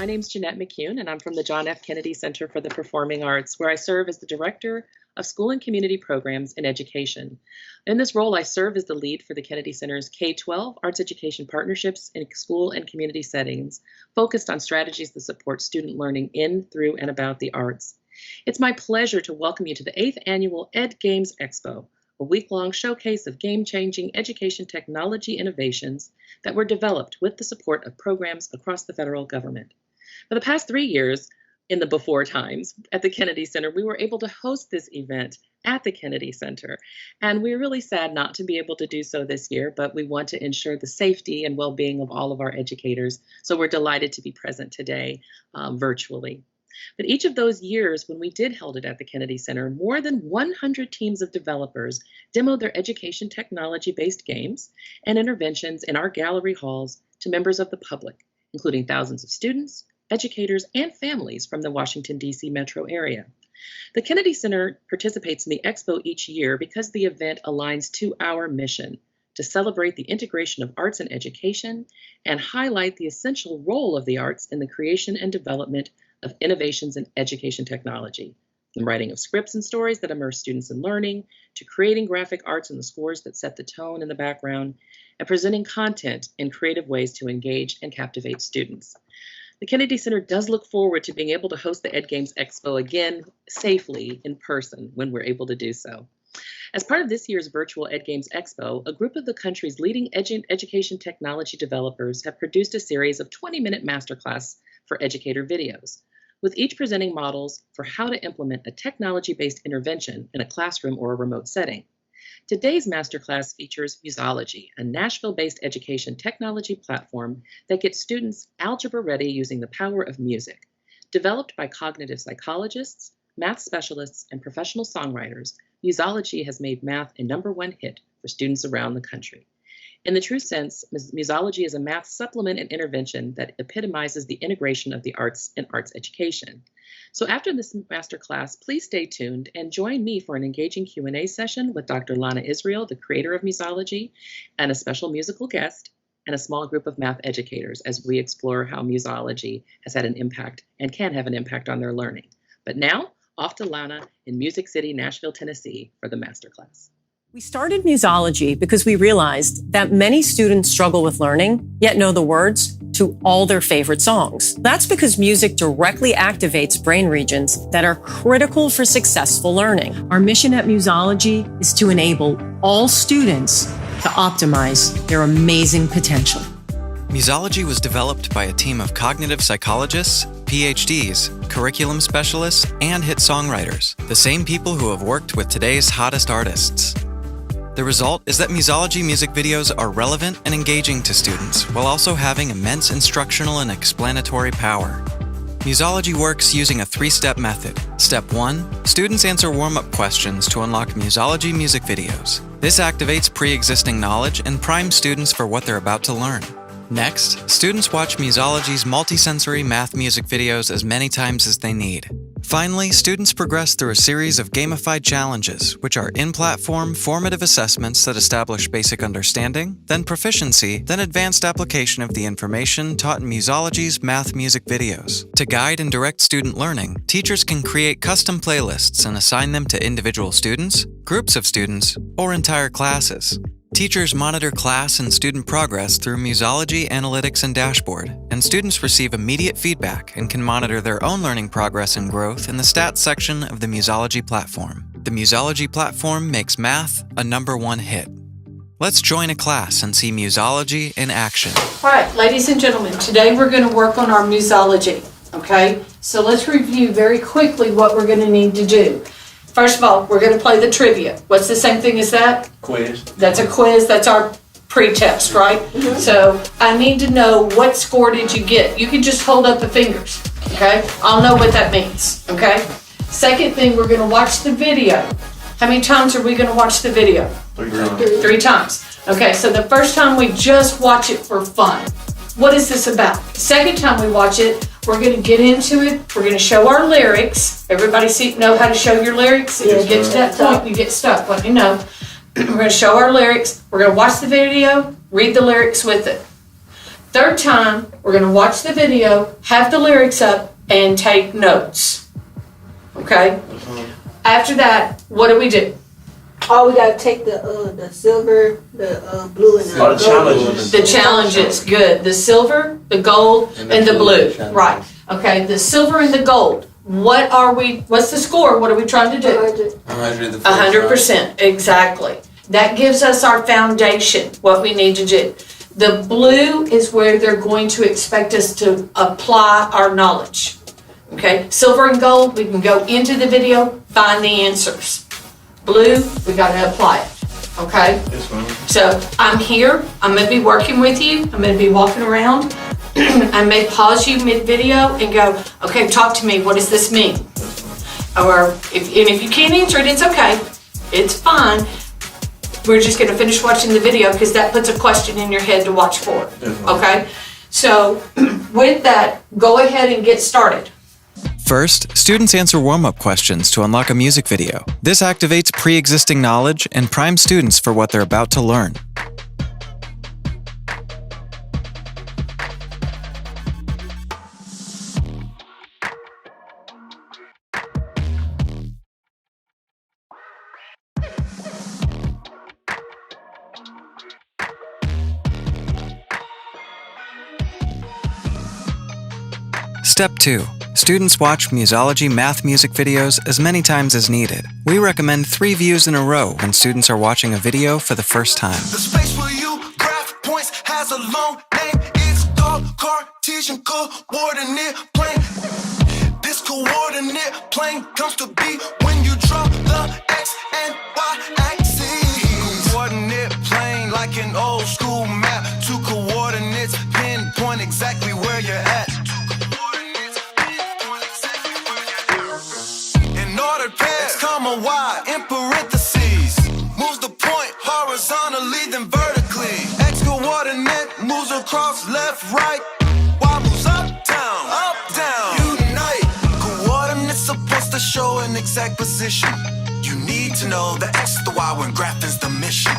My name's Jeanette McCune, and I'm from the John F. Kennedy Center for the Performing Arts, where I serve as the Director of School and Community Programs and Education. In this role, I serve as the lead for the Kennedy Center's K-12 arts education partnerships in school and community settings, focused on strategies that support student learning in, through, and about the arts. It's my pleasure to welcome you to the 8th Annual Ed Games Expo, a week-long showcase of game-changing education technology innovations that were developed with the support of programs across the federal government. For the past 3 years, in the before times, at the Kennedy Center, we were able to host this event at the Kennedy Center. And we're really sad not to be able to do so this year, but we want to ensure the safety and well-being of all of our educators. So we're delighted to be present today virtually. But each of those years when we did hold it at the Kennedy Center, more than 100 teams of developers demoed their education technology-based games and interventions in our gallery halls to members of the public, including thousands of students, educators, and families from the Washington, D.C. metro area. The Kennedy Center participates in the expo each year because the event aligns to our mission to celebrate the integration of arts and education and highlight the essential role of the arts in the creation and development of innovations in education technology, from writing of scripts and stories that immerse students in learning, to creating graphic arts and the scores that set the tone in the background, and presenting content in creative ways to engage and captivate students. The Kennedy Center does look forward to being able to host the Ed Games Expo again safely in person when we're able to do so. As part of this year's virtual Ed Games Expo, a group of the country's leading education technology developers have produced a series of 20-minute masterclass for educator videos, with each presenting models for how to implement a technology-based intervention in a classroom or a remote setting. Today's masterclass features Musology, a Nashville-based education technology platform that gets students algebra ready using the power of music. Developed by cognitive psychologists, math specialists, and professional songwriters, Musology has made math a #1 hit for students around the country. In the true sense, Musology is a math supplement and intervention that epitomizes the integration of the arts and arts education. So after this masterclass, please stay tuned and join me for an engaging Q&A session with Dr. Lana Israel, the creator of Musology, and a special musical guest, and a small group of math educators as we explore how Musology has had an impact and can have an impact on their learning. But now, off to Lana in Music City, Nashville, Tennessee for the masterclass. We started Musology because we realized that many students struggle with learning, yet know the words to all their favorite songs. That's because music directly activates brain regions that are critical for successful learning. Our mission at Musology is to enable all students to optimize their amazing potential. Musology was developed by a team of cognitive psychologists, PhDs, curriculum specialists, and hit songwriters, the same people who have worked with today's hottest artists. The result is that Musology music videos are relevant and engaging to students while also having immense instructional and explanatory power. Musology works using a 3-step method. Step 1, students answer warm-up questions to unlock Musology music videos. This activates pre-existing knowledge and primes students for what they're about to learn. Next, students watch Musology's multisensory math music videos as many times as they need. Finally, students progress through a series of gamified challenges, which are in-platform, formative assessments that establish basic understanding, then proficiency, then advanced application of the information taught in Musology's math music videos. To guide and direct student learning, teachers can create custom playlists and assign them to individual students, groups of students, or entire classes. Teachers monitor class and student progress through Musology Analytics and Dashboard, and students receive immediate feedback and can monitor their own learning progress and growth in the stats section of the Musology platform. The Musology platform makes math a #1 hit. Let's join a class and see Musology in action. All right, ladies and gentlemen, today we're going to work on our Musology, okay? So let's review very quickly what we're going to need to do. First of all, we're going to play the trivia. What's the same thing as that? Quiz. That's a quiz. That's our pre-test, right? Mm-hmm. So I need to know what score did you get. You can just hold up the fingers, okay? I'll know what that means, okay? Second thing, we're going to watch the video. How many times are we going to watch the video? 3 times. 3 times. Okay, so the first time we just watch it for fun. What is this about? Second time we watch it, we're going to get into it. We're going to show our lyrics. Everybody know how to show your lyrics? If you get to that point, you get stuck. Let me know. We're going to show our lyrics. We're going to watch the video, read the lyrics with it. Third time, we're gonna watch the video, have the lyrics up, and take notes. Okay? After that, what do we do? Oh, we gotta take the silver, the blue, and the Oh, the gold. challenges. The challenges, good. The silver, the gold, and the blue. Right. Okay, the silver and the gold. What's the score? What are we trying to do? 100. 100%, exactly. That gives us our foundation, what we need to do. The blue is where they're going to expect us to apply our knowledge. Okay, silver and gold, we can go into the video, find the answers. Blue, we gotta apply it, okay? Yes, ma'am. So I'm here, I'm gonna be working with you, I'm gonna be walking around. I may pause you mid-video and go, okay, talk to me, what does this mean? Or if you can't answer it, it's okay, it's fine. We're just gonna finish watching the video because that puts a question in your head to watch for, okay? So with that, go ahead and get started. First, students answer warm-up questions to unlock a music video. This activates pre-existing knowledge and primes students for what they're about to learn. Step 2. Students watch Musology math music videos as many times as needed. We recommend 3 views in a row when students are watching a video for the first time. The space where you graph points has a long name. It's called Cartesian coordinate plane. This coordinate plane comes to be when you draw the X and Y axes. Coordinate plane like an old school map. 2 coordinates pinpoint exactly where you're at. X, Y in parentheses moves the point horizontally then vertically. X coordinate moves across left, right. Y moves up, down, unite. Coordinates supposed to show an exact position. You need to know the X, the Y when graphing's the mission.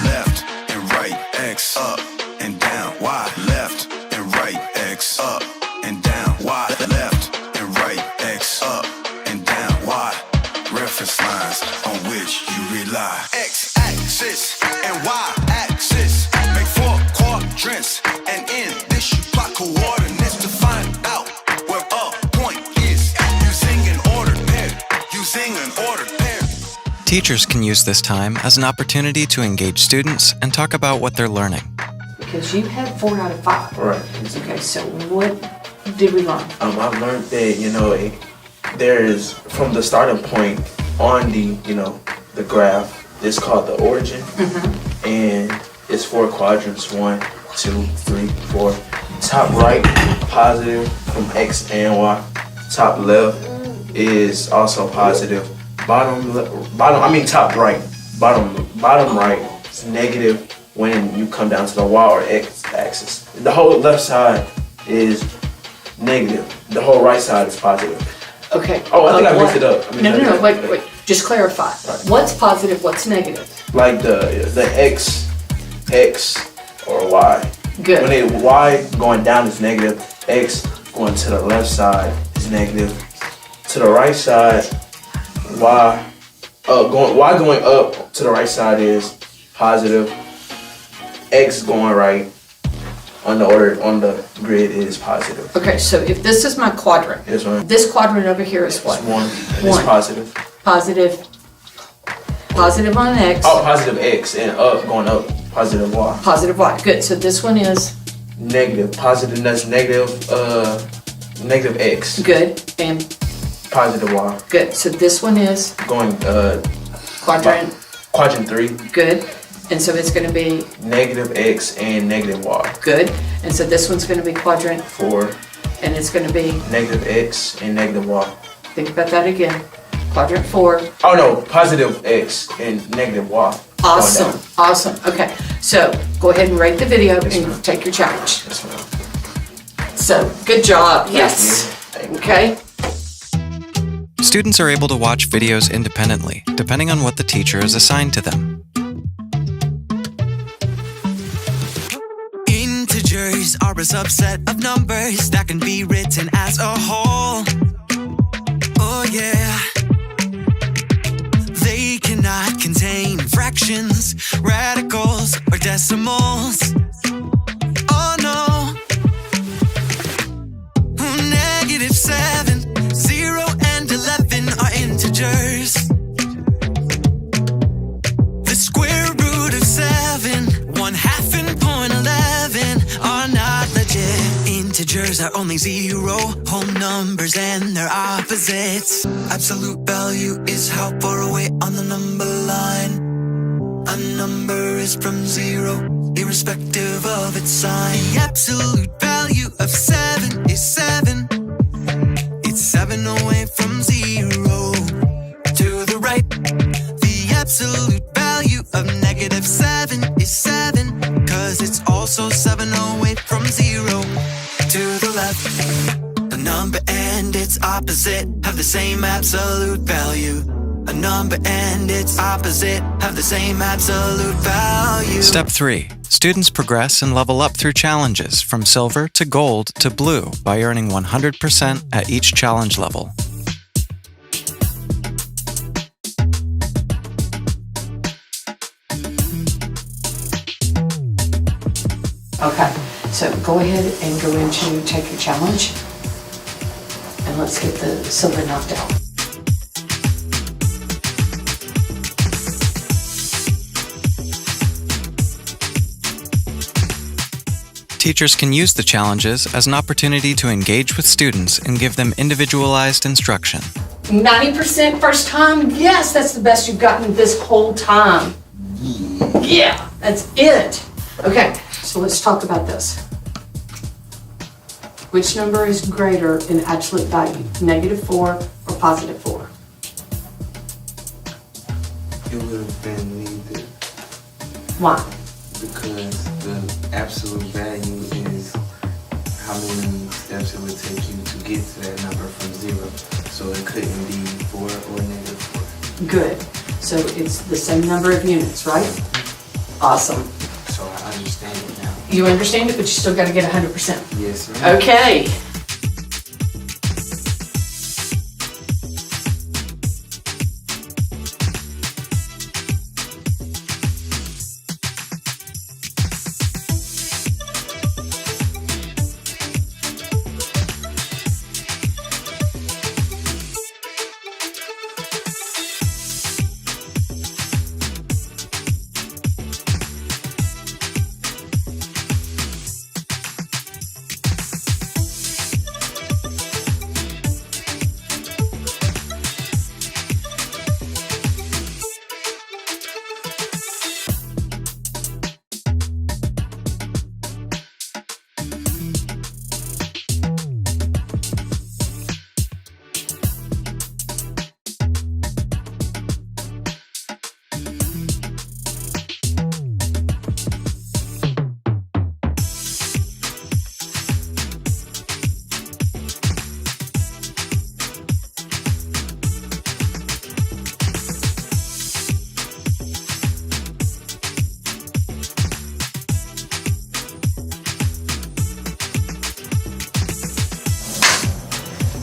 Left and right, X up and down. Y left and right, X up and down. Y left and right, X up. Reference lines on which you rely. X-axis and Y-axis make 4 quadrants, and in this you plot coordinates to find out where a point is. Using an ordered pair. Teachers can use this time as an opportunity to engage students and talk about what they're learning. Because you had 4 out of 5. Right. Okay, so what did we learn? I've learned that, there is from the starting point on the graph, it's called the origin, and it's 4 quadrants, 1, 2, 3, 4. Top right, positive from X and Y. Top left is also positive. Top right, bottom right is negative when you come down to the Y or X axis. The whole left side is negative. The whole right side is positive. Okay. Oh, I think I mixed it up. No, wait. Just clarify. Right. What's positive, what's negative? Like the X or Y. Good. When Y going down is negative, X going to the left side is negative. To the right side, Y going up to the right side is positive. X going right on the grid is positive. Okay, so if this is my quadrant, Yes, ma'am. this quadrant over here is what? It's 1. And it's One. positive. Positive on X, Oh, positive X and going up, positive Y. positive Y. Good, so this one is Negative. Positive, that's negative X. good and Positive Y. good. So this one is Going quadrant, quadrant 3, good. And so it's gonna be negative X and negative Y. good. And so this one's gonna be quadrant 4, and it's gonna be, negative X and negative Y. think about that again, quadrant 4. Oh no, positive X and negative Y. Going Awesome, down. awesome. Okay, so go ahead and rate the video Yes, and ma'am. take your challenge. Yes, ma'am. So, good job, Thank yes. you. Thank you. Okay, Students are able to watch videos independently, depending on what the teacher has assigned to them. Integer Integers are a subset of numbers that can be written as a whole. Oh yeah. They cannot contain fractions, radicals, or decimals. Oh no. -7, 0, and 11 are integers. The square root of 7, 1/2 and 0.11 are not legit. Integers are only 0, whole numbers and their opposites. Absolute value is how far away on the number line a number is from 0, irrespective of its sign. The absolute value of 7 is 7. It's 7 away from 0. To the right, the absolute value of -7 is 7, 'cause it's also 7 away from 0. To the left, a number and its opposite have the same absolute value. A number and its opposite have the same absolute value. Step 3. Students progress and level up through challenges from silver to gold to blue by earning 100% at each challenge level. Okay, so go ahead and go into take your challenge. And let's get the silver knocked out. Teachers can use the challenges as an opportunity to engage with students and give them individualized instruction. 90% first time? Yes, that's the best you've gotten this whole time. Yeah, that's it. Okay, so let's talk about this. Which number is greater in absolute value, -4 or +4? It would have been neither, Why? because the absolute value is how many steps it would take you to get to that number from 0. So it couldn't be 4 or -4. Good. So it's the same number of units, right? Awesome. So I understand it now. You understand it, but you still got to get 100%. Yes, ma'am. Okay.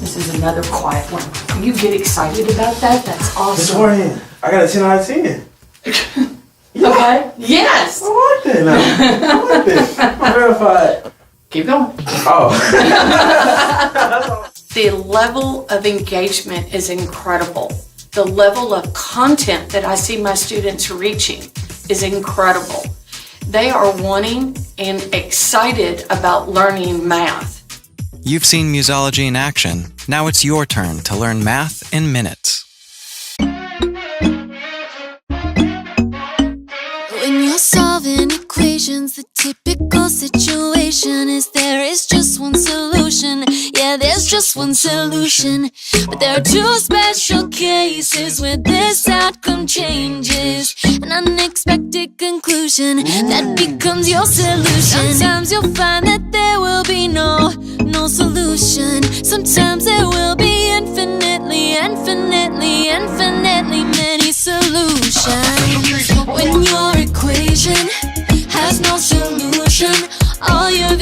This is another quiet one. You get excited about that? That's Miss awesome. Warren, I got a 10 out of 10. Okay? Yes! I like that now. I like that. I'm verified. Keep going. Oh. The level of engagement is incredible. The level of content that I see my students reaching is incredible. They are wanting and excited about learning math. You've seen Musology in action. Now it's your turn to learn math in minutes. When you're solving equations, the typical situation is there is just one solution. Yeah, there's just one solution. But there are two special cases where this outcome changes. An unexpected conclusion that becomes your solution. Sometimes you'll find that there will be no solution. Sometimes there will be infinitely many solutions. When your equation has no solution, all your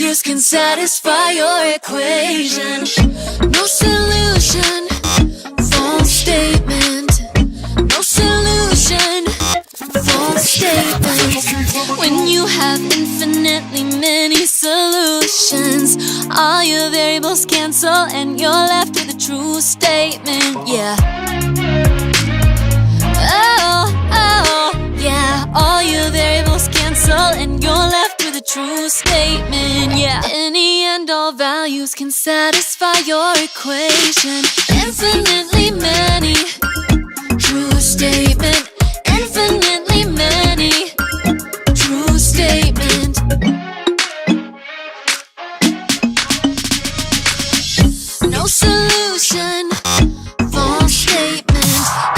figures can satisfy your equation. No solution, false statement. No solution, false statement. When you have infinitely many solutions, all your variables cancel and you're left with a true statement. Yeah. Yeah, all your variables cancel and you're left with a true statement. Yeah, any and all values can satisfy your equation. Infinitely many, true statement. Infinitely many, true statement. No solution, false statement.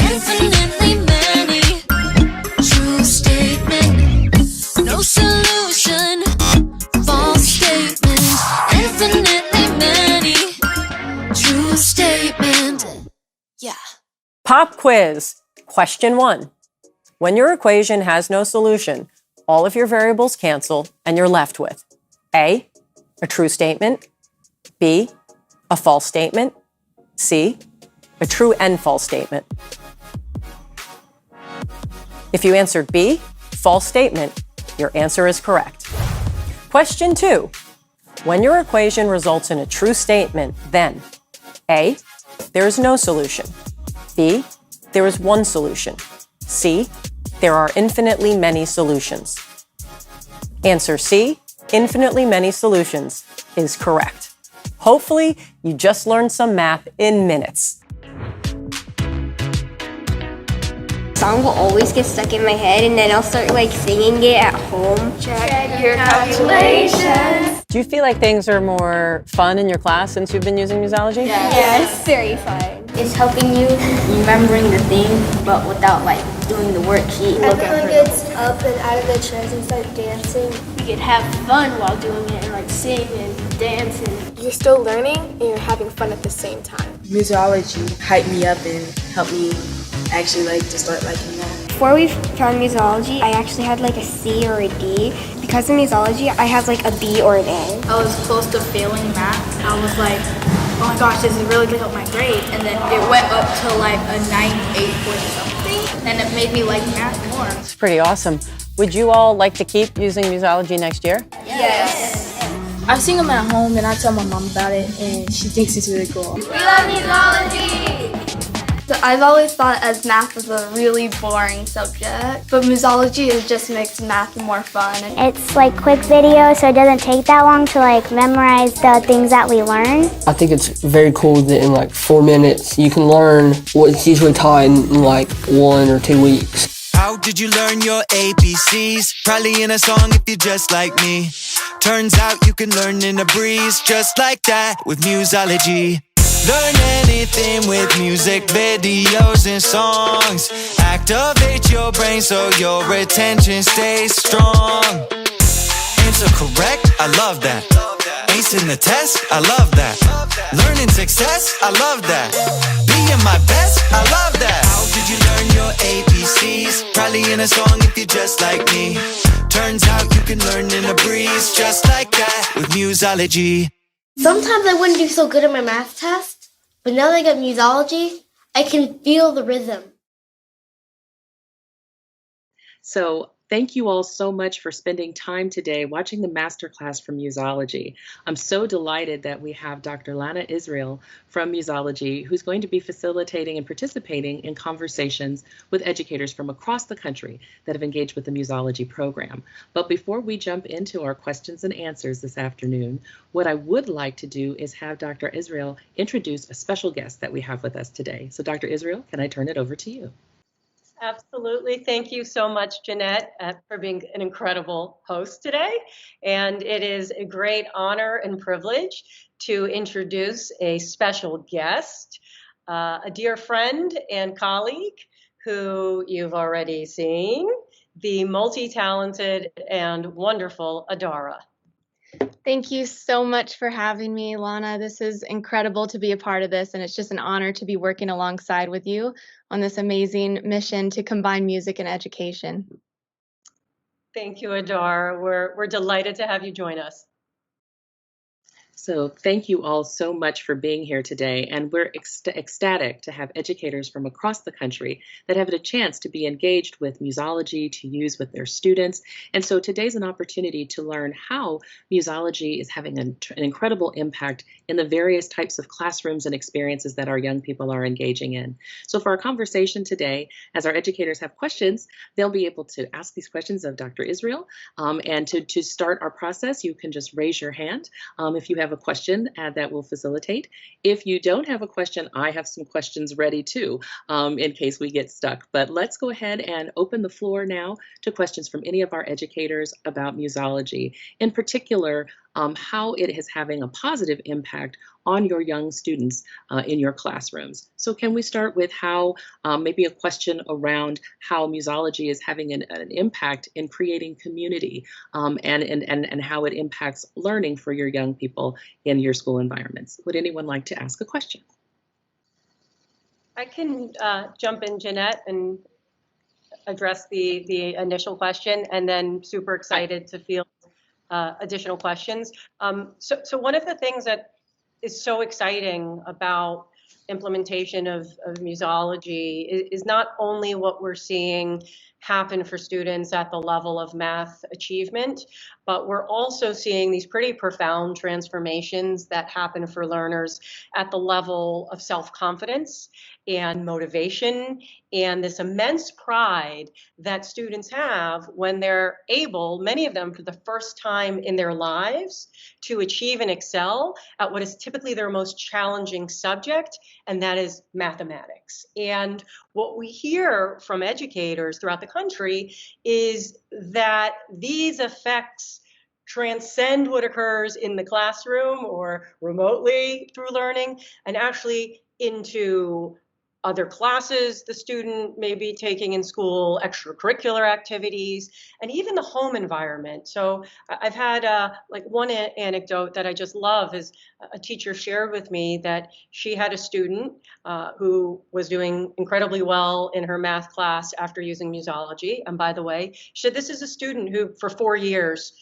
Infinitely many, true statement. No solution, false statement. Infinitely many, true statement. Yeah. Pop quiz. Question 1. When your equation has no solution, all of your variables cancel and you're left with A, a true statement, B, a false statement, C, a true and false statement. If you answered B, false statement, your answer is correct. Question 2. When your equation results in a true statement, then A, there is no solution. B, there is one solution. C, there are infinitely many solutions. Answer C, infinitely many solutions, is correct. Hopefully, you just learned some math in minutes. Song will always get stuck in my head, and then I'll start like singing it at home. Check your calculations. Do you feel like things are more fun in your class since you've been using Musology? Yes, very fun. It's helping you remembering the thing, but without like doing the worksheet. Everyone gets up and out of their chairs and start dancing. You can have fun while doing it and like sing and dance. And You're still learning and you're having fun at the same time. Musology hyped me up and helped me actually like to start liking math. Before we found Musology, I actually had like a C or a D. Because of Musology, I have like a B or an A. I was close to failing math. I was like, oh my gosh, this is really gonna help my grade. And then it went up to like a 98 point something, and it made me like math more. It's pretty awesome. Would you all like to keep using Musology next year? Yes. I sing them at home and I tell my mom about it and she thinks it's really cool. We love Musology! So I've always thought as math was a really boring subject, but Musology just makes math more fun. It's like quick videos, so it doesn't take that long to like memorize the things that we learn. I think it's very cool that in like 4 minutes you can learn what's usually taught in like 1 or 2 weeks. How did you learn your ABCs? Probably in a song if you're just like me. Turns out you can learn in a breeze, just like that with Musology. Learn anything with music, videos, and songs. Activate your brain so your attention stays strong. Answer correct, I love that. Acing the test, I love that. Learning success, I love that. Being my best, I love that. How did you learn your ABCs? Probably in a song if you're just like me. Turns out you can learn in a breeze, just like that with Musology. Sometimes I wouldn't do so good at my math test, but now that I got Musology, I can feel the rhythm. So thank you all so much for spending time today watching the masterclass from Musology. I'm so delighted that we have Dr. Lana Israel from Musology, who's going to be facilitating and participating in conversations with educators from across the country that have engaged with the Musology program. But before we jump into our questions and answers this afternoon, what I would like to do is have Dr. Israel introduce a special guest that we have with us today. So Dr. Israel, can I turn it over to you? Absolutely. Thank you so much, Jeanette, for being an incredible host today. And it is a great honor and privilege to introduce a special guest, a dear friend and colleague who you've already seen, the multi-talented and wonderful Adara. Thank you so much for having me, Lana. This is incredible to be a part of this, and it's just an honor to be working alongside with you on this amazing mission to combine music and education. Thank you, Adar. We're delighted to have you join us. So thank you all so much for being here today, and we're ecstatic to have educators from across the country that have a chance to be engaged with musology to use with their students. And so today's an opportunity to learn how musology is having an incredible impact in the various types of classrooms and experiences that our young people are engaging in. So for our conversation today, as our educators have questions, they'll be able to ask these questions of Dr. Israel. And to start our process, you can just raise your hand if you have a question that will facilitate. If you don't have a question, I have some questions ready too, in case we get stuck. But let's go ahead and open the floor now to questions from any of our educators about musology, in particular, how it is having a positive impact on your young students in your classrooms. So can we start with how, maybe a question around how musology is having an impact in creating community and how it impacts learning for your young people in your school environments? Would anyone like to ask a question? I can jump in, Jeanette, and address the initial question, and then super excited to field additional questions. So one of the things that is so exciting about implementation of musology is not only what we're seeing happen for students at the level of math achievement, but we're also seeing these pretty profound transformations that happen for learners at the level of self-confidence and motivation and this immense pride that students have when they're able, many of them for the first time in their lives, to achieve and excel at what is typically their most challenging subject, and that is mathematics. And what we hear from educators throughout the country is that these effects transcend what occurs in the classroom or remotely through learning and actually into other classes the student may be taking in school, extracurricular activities, and even the home environment. So I've had like one anecdote that I just love is a teacher shared with me that she had a student who was doing incredibly well in her math class after using musology. And by the way, she said this is a student who for 4 years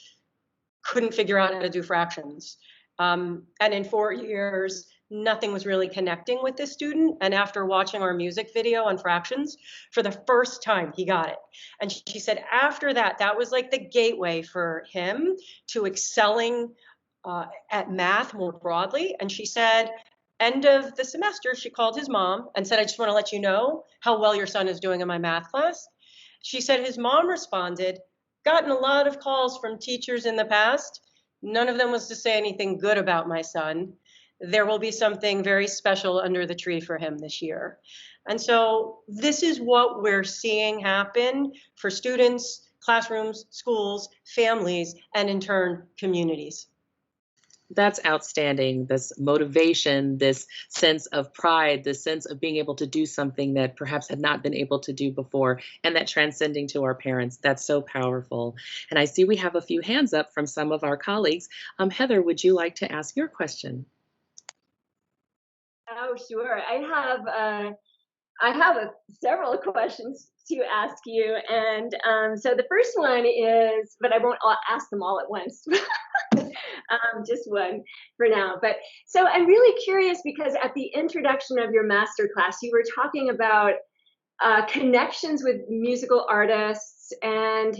couldn't figure out how to do fractions. And in 4 years, nothing was really connecting with this student. And after watching our music video on fractions, for the first time, he got it. And she said after that, that was like the gateway for him to excelling at math more broadly. And she said, end of the semester, she called his mom and said, I just want to let you know how well your son is doing in my math class. She said his mom responded, gotten a lot of calls from teachers in the past. None of them was to say anything good about my son. There will be something very special under the tree for him this year. And so this is what we're seeing happen for students, classrooms, schools, families, and in turn, communities. That's outstanding. This motivation, this sense of pride, this sense of being able to do something that perhaps had not been able to do before, and that transcending to our parents. That's so powerful. And I see we have a few hands up from some of our colleagues. Heather, would you like to ask your question? Oh, sure. I have several questions to ask you, and so the first one is, but I won't ask them all at once. Just one for now. But so I'm really curious because at the introduction of your masterclass, you were talking about connections with musical artists and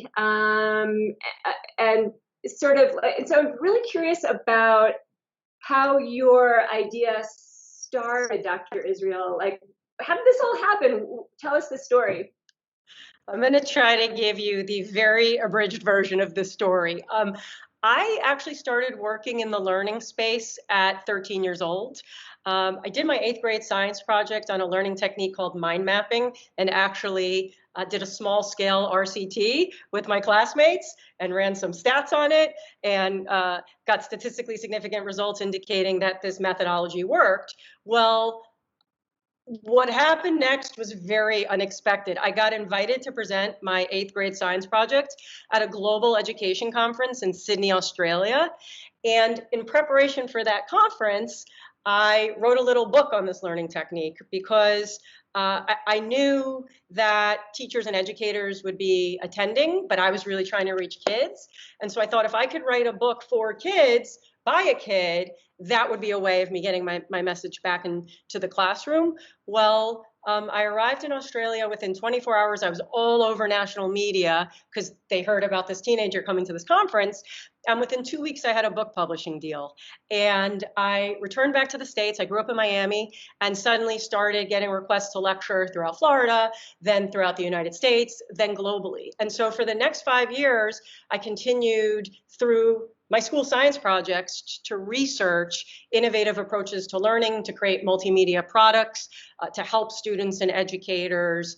sort of. And so I'm really curious about how your idea started, Dr. Israel. Like, how did this all happen? Tell us the story. I'm going to try to give you the very abridged version of the story. I actually started working in the learning space at 13 years old. I did my 8th grade science project on a learning technique called mind mapping and actually did a small scale RCT with my classmates and ran some stats on it and got statistically significant results indicating that this methodology worked. Well, what happened next was very unexpected. I got invited to present my 8th grade science project at a global education conference in Sydney, Australia. And in preparation for that conference, I wrote a little book on this learning technique because I knew that teachers and educators would be attending, but I was really trying to reach kids. And so I thought if I could write a book for kids, by a kid, that would be a way of me getting my message back into the classroom. Well, I arrived in Australia within 24 hours. I was all over national media because they heard about this teenager coming to this conference. And within 2 weeks, I had a book publishing deal. And I returned back to the States. I grew up in Miami and suddenly started getting requests to lecture throughout Florida, then throughout the United States, then globally. And so for the next 5 years, I continued through my school science projects to research innovative approaches to learning, to create multimedia products, to help students and educators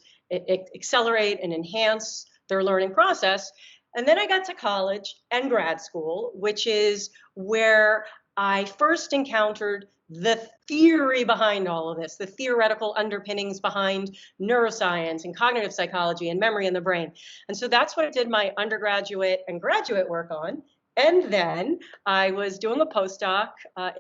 accelerate and enhance their learning process. And then I got to college and grad school, which is where I first encountered the theory behind all of this, the theoretical underpinnings behind neuroscience and cognitive psychology and memory in the brain. And so that's what I did my undergraduate and graduate work on. And then I was doing a postdoc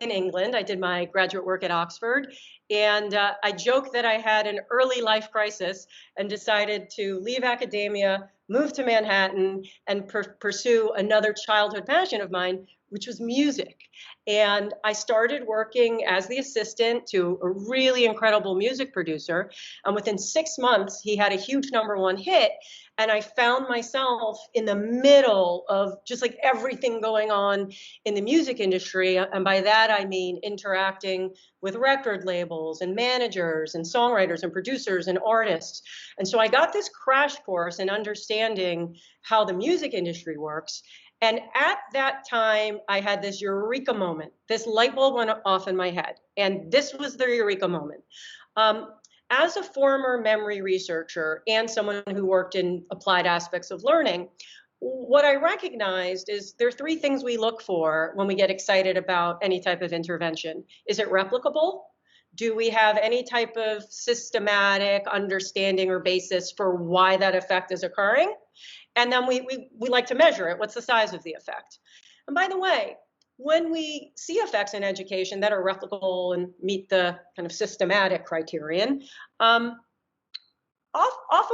in England. I did my graduate work at Oxford. And I joke that I had an early life crisis and decided to leave academia, move to Manhattan, and pursue another childhood passion of mine, which was music. And I started working as the assistant to a really incredible music producer. And within 6 months, he had a huge #1 hit. And I found myself in the middle of just like everything going on in the music industry. And by that, I mean interacting with record labels and managers and songwriters and producers and artists. And so I got this crash course in understanding how the music industry works. And at that time, I had this eureka moment. This light bulb went off in my head. And this was the eureka moment. As a former memory researcher and someone who worked in applied aspects of learning, what I recognized is there are 3 things we look for when we get excited about any type of intervention. Is it replicable? Do we have any type of systematic understanding or basis for why that effect is occurring? And then we like to measure it. What's the size of the effect? And by the way, when we see effects in education that are replicable and meet the kind of systematic criterion, often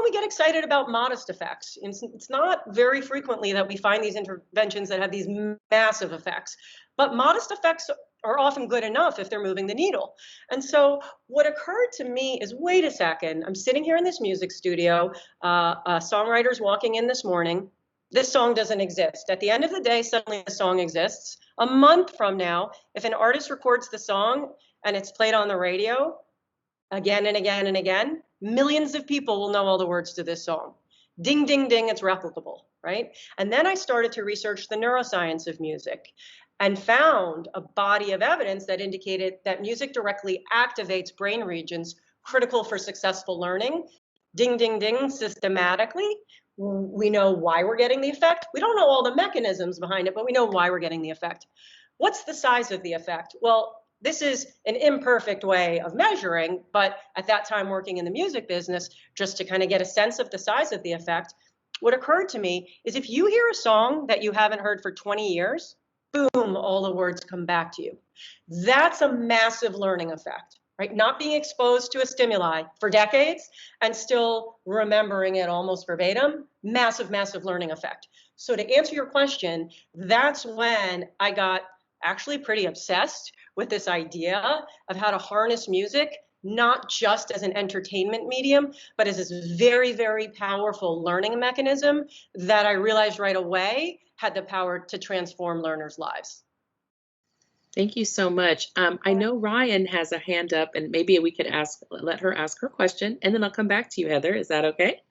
we get excited about modest effects. It's not very frequently that we find these interventions that have these massive effects, but modest effects are often good enough if they're moving the needle. And so what occurred to me is, wait a second, I'm sitting here in this music studio, a songwriter's walking in this morning, this song doesn't exist. At the end of the day, suddenly the song exists. A month from now, if an artist records the song and it's played on the radio again and again and again, millions of people will know all the words to this song. Ding, ding, ding, it's replicable, right? And then I started to research the neuroscience of music and found a body of evidence that indicated that music directly activates brain regions critical for successful learning. Ding, ding, ding, systematically. We know why we're getting the effect. We don't know all the mechanisms behind it, but we know why we're getting the effect. What's the size of the effect? Well, this is an imperfect way of measuring, but at that time working in the music business, just to kind of get a sense of the size of the effect, what occurred to me is if you hear a song that you haven't heard for 20 years, boom, all the words come back to you. That's a massive learning effect. Right? Not being exposed to a stimuli for decades and still remembering it almost verbatim, massive, massive learning effect. So to answer your question, that's when I got actually pretty obsessed with this idea of how to harness music, not just as an entertainment medium, but as this very, very powerful learning mechanism that I realized right away had the power to transform learners' lives. Thank you so much. I know Ryan has a hand up, and maybe we could let her ask her question, and then I'll come back to you, Heather. Is that okay?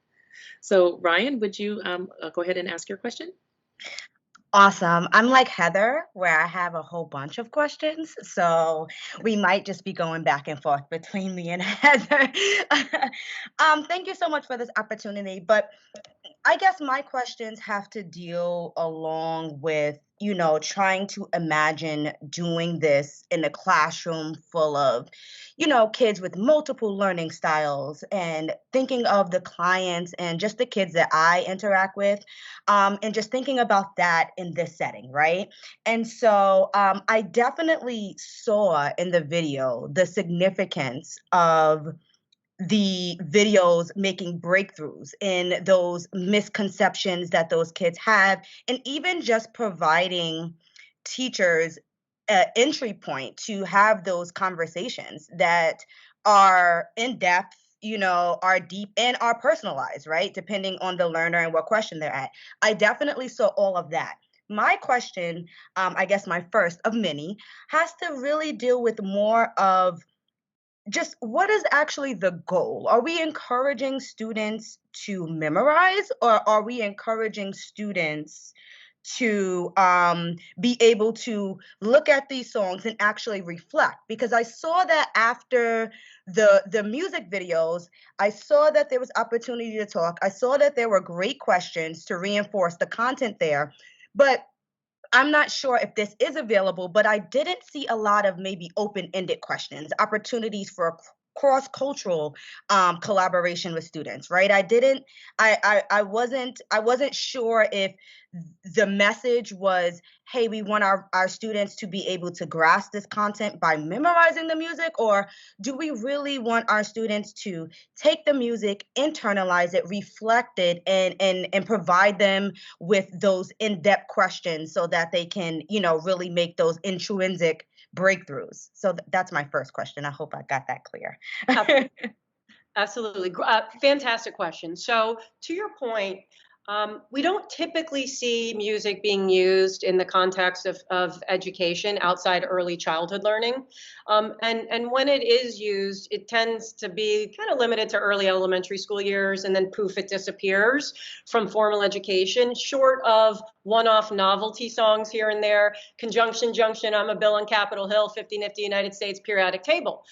So Ryan, would you go ahead and ask your question? Awesome. I'm like Heather, where I have a whole bunch of questions. So we might just be going back and forth between me and Heather. Thank you so much for this opportunity. But I guess my questions have to deal along with, trying to imagine doing this in a classroom full of, kids with multiple learning styles, and thinking of the clients and just the kids that I interact with, and just thinking about that in this setting, right? And so I definitely saw in the video the significance of the videos making breakthroughs in those misconceptions that those kids have, and even just providing teachers entry point to have those conversations that are in depth, are deep and are personalized, right? Depending on the learner and what question they're at. I definitely saw all of that. My question, I guess my first of many, has to really deal with more of just what is actually the goal? Are we encouraging students to memorize, or are we encouraging students to be able to look at these songs and actually reflect? Because I saw that after the music videos, I saw that there was opportunity to talk. I saw that there were great questions to reinforce the content there, but I'm not sure if this is available, but I didn't see a lot of maybe open-ended questions, opportunities for cross-cultural collaboration with students, right? I wasn't sure if the message was, hey, we want our students to be able to grasp this content by memorizing the music, or do we really want our students to take the music, internalize it, reflect it, and provide them with those in-depth questions so that they can, really make those intrinsic breakthroughs? So that's my first question. I hope I got that clear. Absolutely. Fantastic question. So to your point, we don't typically see music being used in the context of education outside early childhood learning. And when it is used, it tends to be kind of limited to early elementary school years, and then poof, it disappears from formal education, short of one-off novelty songs here and there, Conjunction Junction, I'm a Bill on Capitol Hill, 50 Nifty United States periodic table.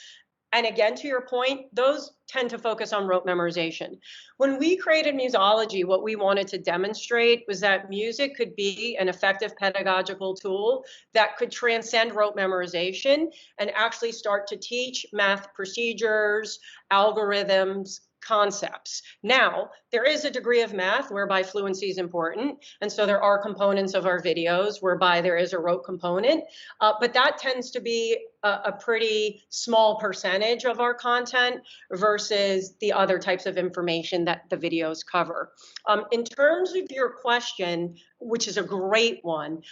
And again, to your point, those tend to focus on rote memorization. When we created Musology, what we wanted to demonstrate was that music could be an effective pedagogical tool that could transcend rote memorization and actually start to teach math procedures, algorithms, concepts. Now, there is a degree of math whereby fluency is important, and so there are components of our videos whereby there is a rote component, but that tends to be a pretty small percentage of our content versus the other types of information that the videos cover. In terms of your question, which is a great one,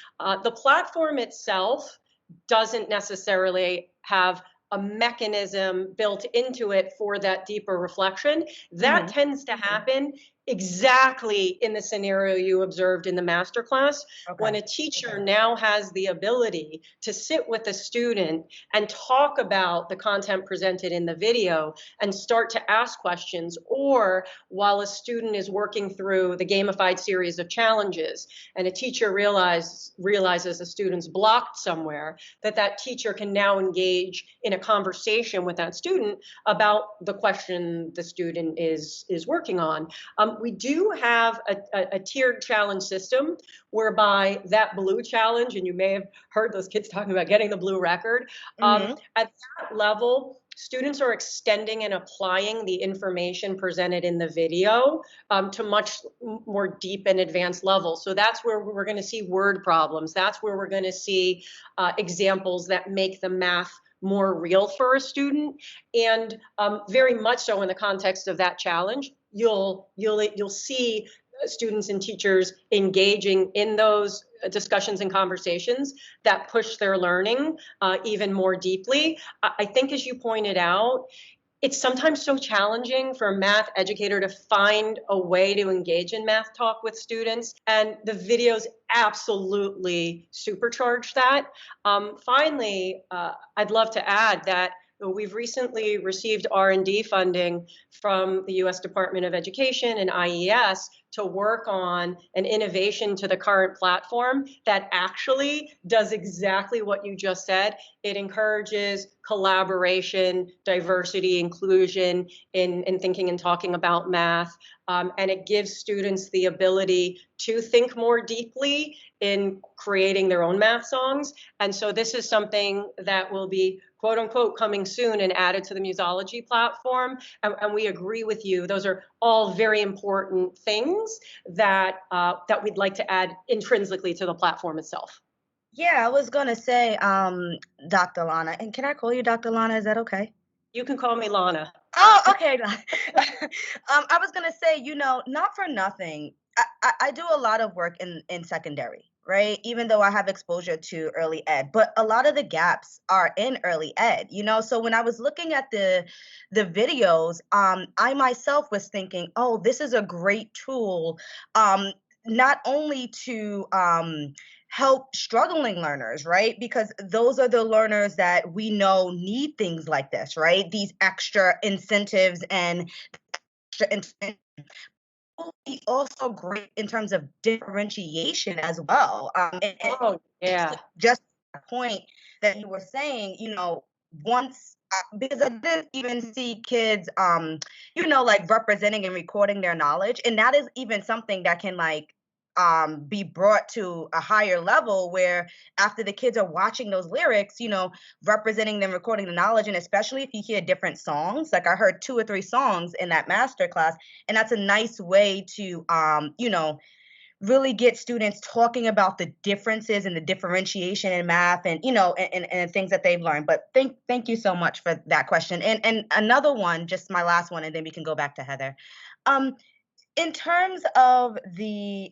the platform itself doesn't necessarily have a mechanism built into it for that deeper reflection. That tends to happen exactly in the scenario you observed in the masterclass, when a teacher now has the ability to sit with a student and talk about the content presented in the video and start to ask questions, or while a student is working through the gamified series of challenges and a teacher realizes a student's blocked somewhere, that teacher can now engage in a conversation with that student about the question the student is working on. We do have a tiered challenge system whereby that blue challenge, and you may have heard those kids talking about getting the blue record, at that level, students are extending and applying the information presented in the video to much more deep and advanced levels. So that's where we're going to see word problems. That's where we're going to see examples that make the math more real for a student, and very much so in the context of that challenge. You'll see students and teachers engaging in those discussions and conversations that push their learning even more deeply. I think, as you pointed out, it's sometimes so challenging for a math educator to find a way to engage in math talk with students, and the videos absolutely supercharge that. Finally, I'd love to add that we've recently received R&D funding from the U.S. Department of Education and IES to work on an innovation to the current platform that actually does exactly what you just said. It encourages collaboration, diversity, inclusion in thinking and talking about math, and it gives students the ability to think more deeply in creating their own math songs. And so this is something that will be, quote unquote, coming soon and added to the Musology platform. And we agree with you. Those are all very important things that we'd like to add intrinsically to the platform itself. Yeah, I was gonna say, Dr. Lana, and can I call you Dr. Lana? Is that okay? You can call me Lana. Oh, okay. I was gonna say, not for nothing, I do a lot of work in secondary, right? Even though I have exposure to early ed, but a lot of the gaps are in early ed, you know? So when I was looking at the videos, I myself was thinking, oh, this is a great tool, not only to help struggling learners, right? Because those are the learners that we know need things like this, right? These extra incentives and extra incentives will be also great in terms of differentiation as well. Oh, yeah. Just a point that you were saying, you know, once because I didn't even see kids, you know, like representing and recording their knowledge, and that is even something that can like be brought to a higher level where after the kids are watching those lyrics, you know, representing them, recording the knowledge, and especially if you hear different songs, like I heard 2 or 3 songs in that master class, and that's a nice way to, you know, really get students talking about the differences and the differentiation in math and, you know, and things that they've learned. But thank you so much for that question. And another one, just my last one, and then we can go back to Heather. In terms of the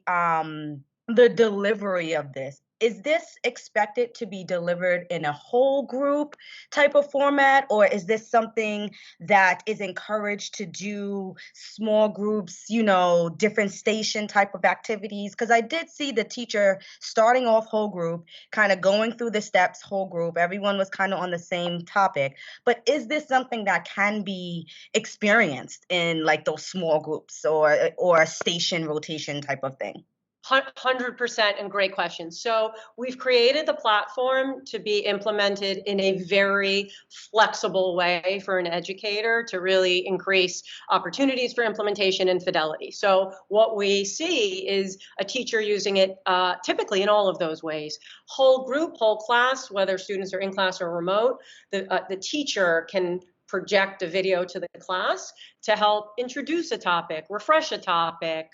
delivery of this, is this expected to be delivered in a whole group type of format, or is this something that is encouraged to do small groups, you know, different station type of activities? Because I did see the teacher starting off whole group, kind of going through the steps whole group. Everyone was kind of on the same topic. But is this something that can be experienced in like those small groups or a station rotation type of thing? 100%, and great question. So we've created the platform to be implemented in a very flexible way for an educator to really increase opportunities for implementation and fidelity. So what we see is a teacher using it typically in all of those ways. Whole group, whole class, whether students are in class or remote, the teacher can project a video to the class to help introduce a topic, refresh a topic,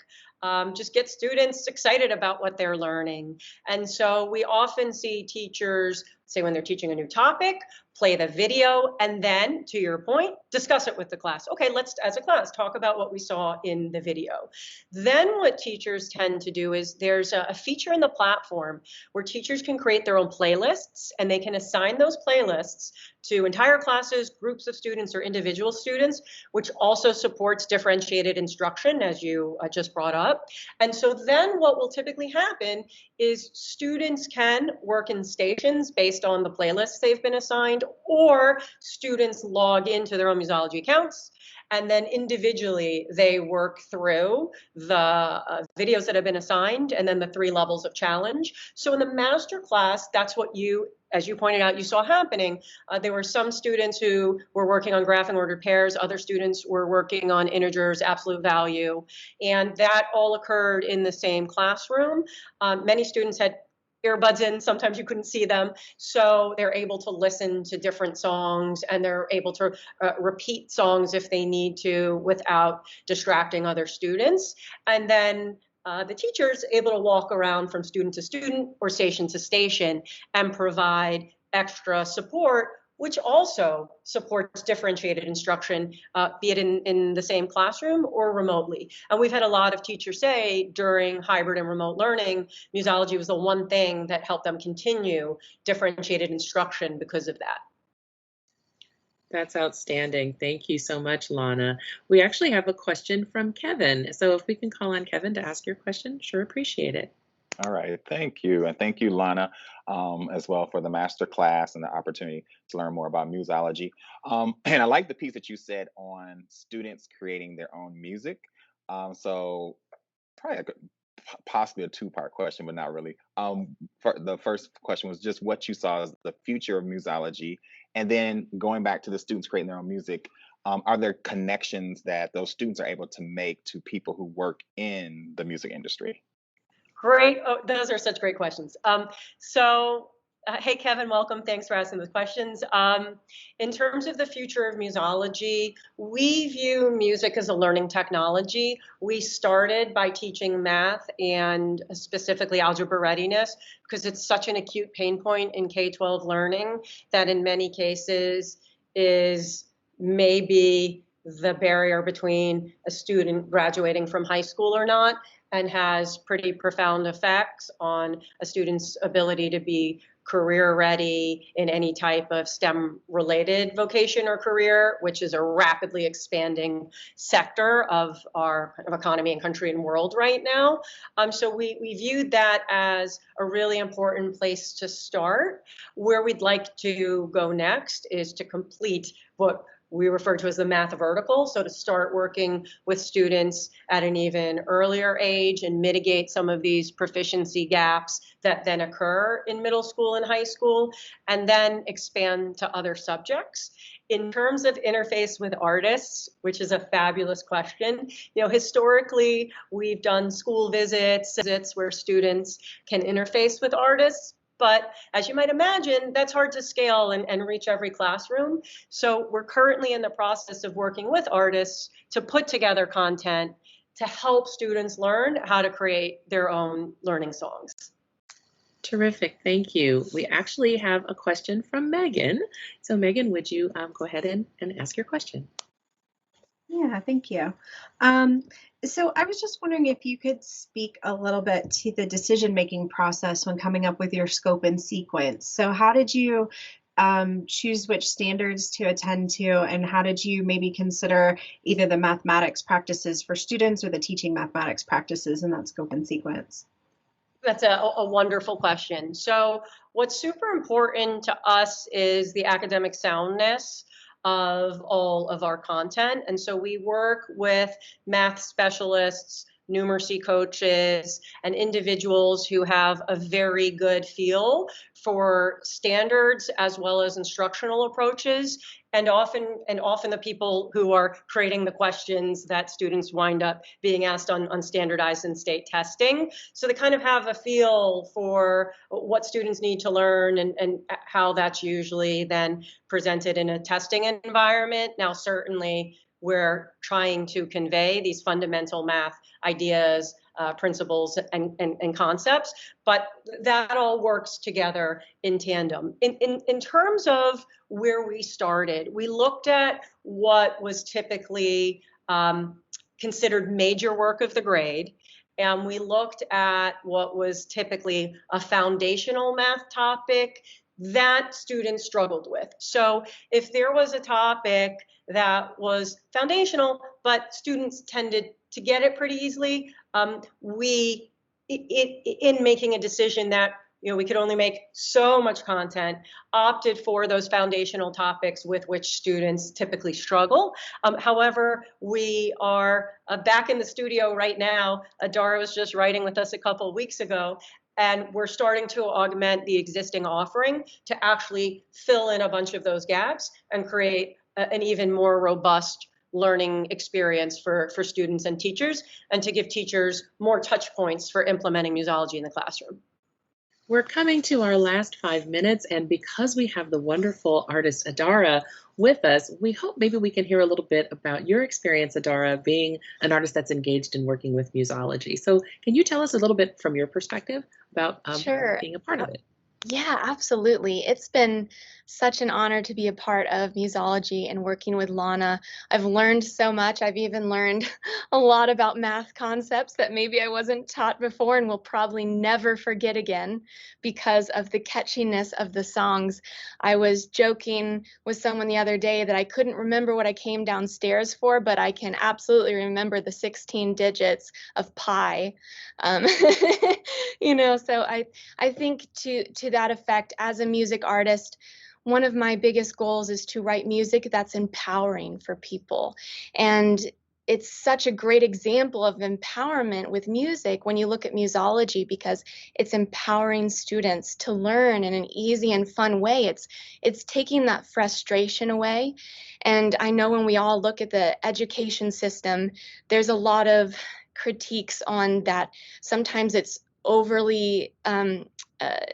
just get students excited about what they're learning. And so we often see teachers, say when they're teaching a new topic, play the video, and then, to your point, discuss it with the class. Okay, let's, as a class, talk about what we saw in the video. Then what teachers tend to do is there's a feature in the platform where teachers can create their own playlists, and they can assign those playlists to entire classes, groups of students, or individual students, which also supports differentiated instruction, as you just brought up. And so then what will typically happen is students can work in stations based on the playlists they've been assigned, or students log into their own Musology accounts, and then individually they work through the videos that have been assigned, and then the 3 levels of challenge. So in the master class, that's what you, as you pointed out, you saw happening. There were some students who were working on graphing ordered pairs, other students were working on integers, absolute value, and that all occurred in the same classroom. Many students had earbuds in, sometimes you couldn't see them, so they're able to listen to different songs, and they're able to repeat songs if they need to without distracting other students. And then the teacher's able to walk around from student to student or station to station and provide extra support, which also supports differentiated instruction, be it in the same classroom or remotely. And we've had a lot of teachers say during hybrid and remote learning, Musology was the one thing that helped them continue differentiated instruction because of that. That's outstanding. Thank you so much, Lana. We actually have a question from Kevin. So if we can call on Kevin to ask your question, sure appreciate it. All right, thank you. And thank you, Lana, as well for the master class and the opportunity to learn more about Musology. And I like the piece that you said on students creating their own music. So probably possibly a 2-part question, but not really. The first question was just what you saw as the future of Musology. And then going back to the students creating their own music, are there connections that those students are able to make to people who work in the music industry? Great. Oh, those are such great questions. Hey, Kevin, welcome. Thanks for asking those questions. In terms of the future of Musology, we view music as a learning technology. We started by teaching math and specifically algebra readiness because it's such an acute pain point in K-12 learning that in many cases is maybe the barrier between a student graduating from high school or not, and has pretty profound effects on a student's ability to be career ready in any type of STEM related vocation or career, which is a rapidly expanding sector of our kind of economy and country and world right now. So we viewed that as a really important place to start. Where we'd like to go next is to complete what we refer to as the math vertical. So to start working with students at an even earlier age and mitigate some of these proficiency gaps that then occur in middle school and high school, and then expand to other subjects. In terms of interface with artists, which is a fabulous question, historically, we've done school visits where students can interface with artists. But as you might imagine, that's hard to scale and reach every classroom. So we're currently in the process of working with artists to put together content to help students learn how to create their own learning songs. Terrific, thank you. We actually have a question from Megan. So Megan, would you go ahead and ask your question? Yeah, thank you. So I was just wondering if you could speak a little bit to the decision-making process when coming up with your scope and sequence. So how did you choose which standards to attend to, and how did you maybe consider either the mathematics practices for students or the teaching mathematics practices in that scope and sequence? That's a wonderful question. So what's super important to us is the academic soundness of all of our content. And so we work with math specialists, numeracy coaches, and individuals who have a very good feel for standards as well as instructional approaches, and often the people who are creating the questions that students wind up being asked on standardized and state testing. So they kind of have a feel for what students need to learn and how that's usually then presented in a testing environment. Now, certainly, we're trying to convey these fundamental math ideas, principles, and concepts, but that all works together in tandem. In terms of where we started, we looked at what was typically considered major work of the grade, and we looked at what was typically a foundational math topic that students struggled with. So if there was a topic that was foundational, but students tended to get it pretty easily, we, in making a decision that we could only make so much content, opted for those foundational topics with which students typically struggle. However, we are back in the studio right now. Adara was just writing with us a couple of weeks ago, and we're starting to augment the existing offering to actually fill in a bunch of those gaps and create an even more robust learning experience for students and teachers, and to give teachers more touch points for implementing musology in the classroom. We're coming to our last 5 minutes, and because we have the wonderful artist Adara with us, we hope maybe we can hear a little bit about your experience, Adara, being an artist that's engaged in working with musology. So can you tell us a little bit from your perspective about Sure. being a part of it? Yeah, absolutely. It's been such an honor to be a part of musology and working with Lana. I've learned so much. I've even learned a lot about math concepts that maybe I wasn't taught before and will probably never forget again because of the catchiness of the songs. I was joking with someone the other day that I couldn't remember what I came downstairs for, but I can absolutely remember the 16 digits of pi. So I think to that effect, as a music artist, one of my biggest goals is to write music that's empowering for people. And it's such a great example of empowerment with music when you look at musology, because it's empowering students to learn in an easy and fun way. It's taking that frustration away. And I know when we all look at the education system, there's a lot of critiques on that. Sometimes it's overly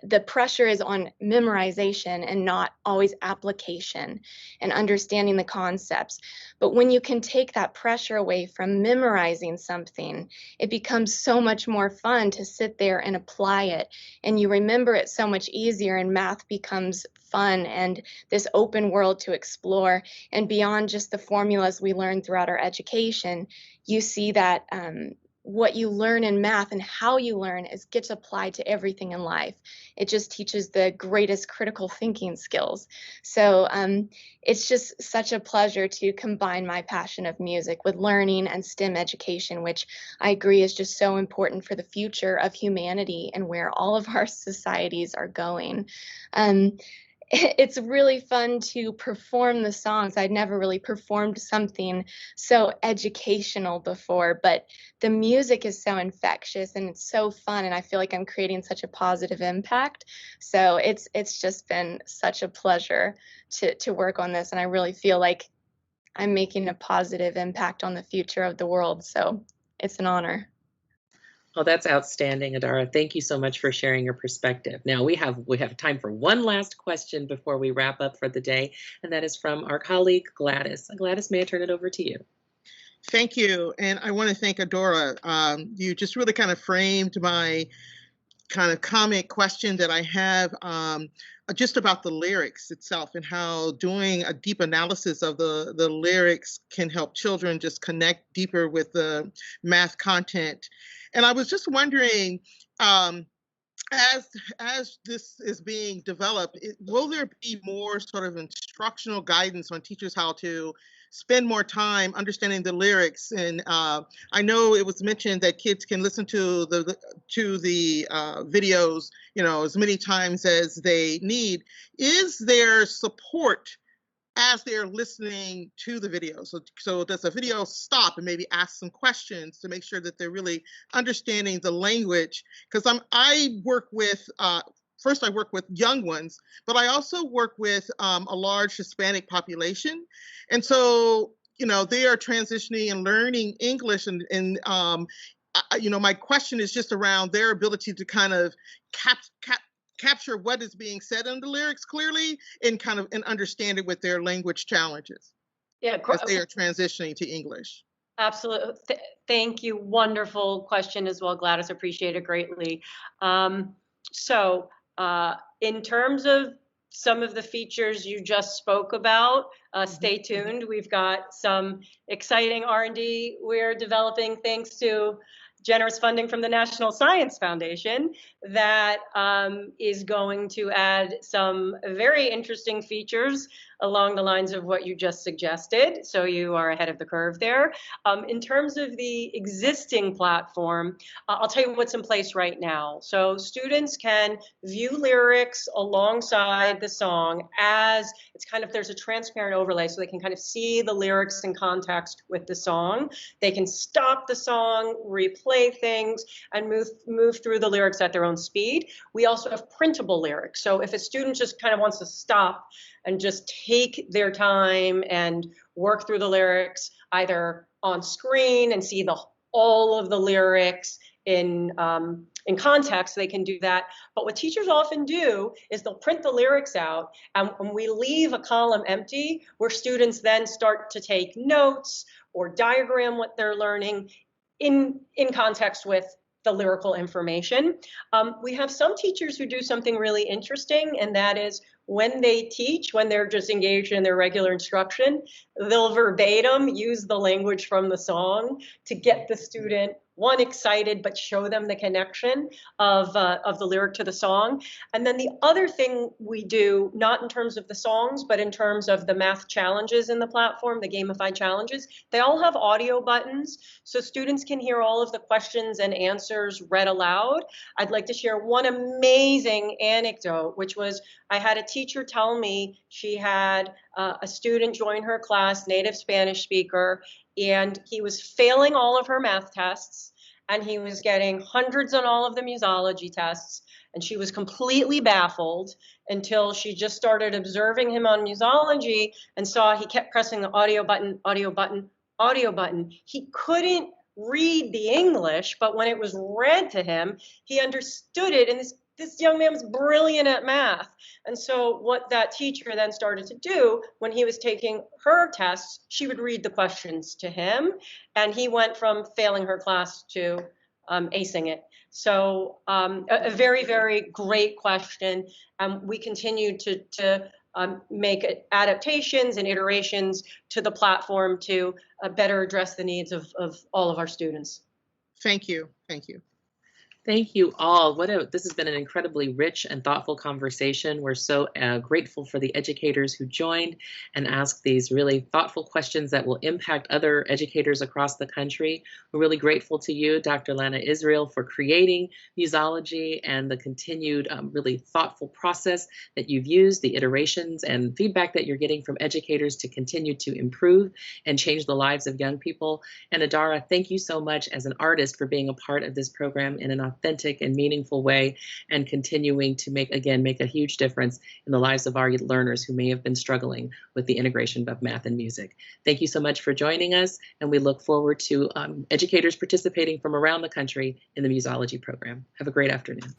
the pressure is on memorization and not always application and understanding the concepts. But when you can take that pressure away from memorizing something, it becomes so much more fun to sit there and apply it, and you remember it so much easier, and math becomes fun and this open world to explore. And beyond just the formulas we learn throughout our education, you see that what you learn in math and how you learn gets applied to everything in life. It just teaches the greatest critical thinking skills. So it's just such a pleasure to combine my passion of music with learning and STEM education, which I agree is just so important for the future of humanity and where all of our societies are going. It's really fun to perform the songs. I'd never really performed something so educational before, but the music is so infectious and it's so fun, and I feel like I'm creating such a positive impact. So it's just been such a pleasure to work on this, and I really feel like I'm making a positive impact on the future of the world. So it's an honor. Oh, that's outstanding, Adara. Thank you so much for sharing your perspective. Now we have time for one last question before we wrap up for the day, and that is from our colleague Gladys. Gladys, may I turn it over to you? Thank you, and I want to thank Adora. You just really kind of framed my kind of comment question that I have just about the lyrics itself and how doing a deep analysis of the lyrics can help children just connect deeper with the math content. And I was just wondering, as this is being developed, will there be more sort of instructional guidance on teachers how to spend more time understanding the lyrics? And I know it was mentioned that kids can listen to the videos, as many times as they need. Is there support as they're listening to the video? So does the video stop and maybe ask some questions to make sure that they're really understanding the language? Because I work with first I work with young ones, but I also work with a large Hispanic population. And so, they are transitioning and learning English, and my question is just around their ability to kind of capture what is being said in the lyrics clearly and understand it with their language challenges as they are transitioning to English. Absolutely. Thank you. Wonderful question as well, Gladys. Appreciate it greatly. In terms of some of the features you just spoke about, stay tuned. We've got some exciting R&D we're developing thanks to generous funding from the National Science Foundation that is going to add some very interesting features along the lines of what you just suggested. So you are ahead of the curve there. In terms of the existing platform, I'll tell you what's in place right now. So students can view lyrics alongside the song as there's a transparent overlay, so they can kind of see the lyrics in context with the song. They can stop the song, replay things, and move through the lyrics at their own speed. We also have printable lyrics. So if a student just kind of wants to stop and just take their time and work through the lyrics either on screen and see all of the lyrics in context, they can do that. But what teachers often do is they'll print the lyrics out, and we leave a column empty where students then start to take notes or diagram what they're learning in context with the lyrical information. We have some teachers who do something really interesting, and that is when they teach, when they're just engaged in their regular instruction, they'll verbatim use the language from the song to get the student, one, excited, but show them the connection of the lyric to the song. And then the other thing we do, not in terms of the songs, but in terms of the math challenges in the platform, the gamified challenges, they all have audio buttons, so students can hear all of the questions and answers read aloud. I'd like to share one amazing anecdote, which was I had a teacher tell me she had a student join her class, native Spanish speaker, and he was failing all of her math tests, and he was getting hundreds on all of the musology tests, and she was completely baffled until she just started observing him on musology and saw he kept pressing the audio button, audio button, audio button. He couldn't read the English, but when it was read to him, he understood it, and this young man was brilliant at math. And so what that teacher then started to do when he was taking her tests, she would read the questions to him, and he went from failing her class to acing it. So a very, very great question. We continue to make adaptations and iterations to the platform to better address the needs of all of our students. Thank you. Thank you. Thank you all. This has been an incredibly rich and thoughtful conversation. We're so grateful for the educators who joined and asked these really thoughtful questions that will impact other educators across the country. We're really grateful to you, Dr. Lana Israel, for creating Musology and the continued really thoughtful process that you've used, the iterations and feedback that you're getting from educators to continue to improve and change the lives of young people. And Adara, thank you so much as an artist for being a part of this program in an authentic and meaningful way, and continuing to make a huge difference in the lives of our learners who may have been struggling with the integration of math and music. Thank you so much for joining us, and we look forward to educators participating from around the country in the Musology program. Have a great afternoon.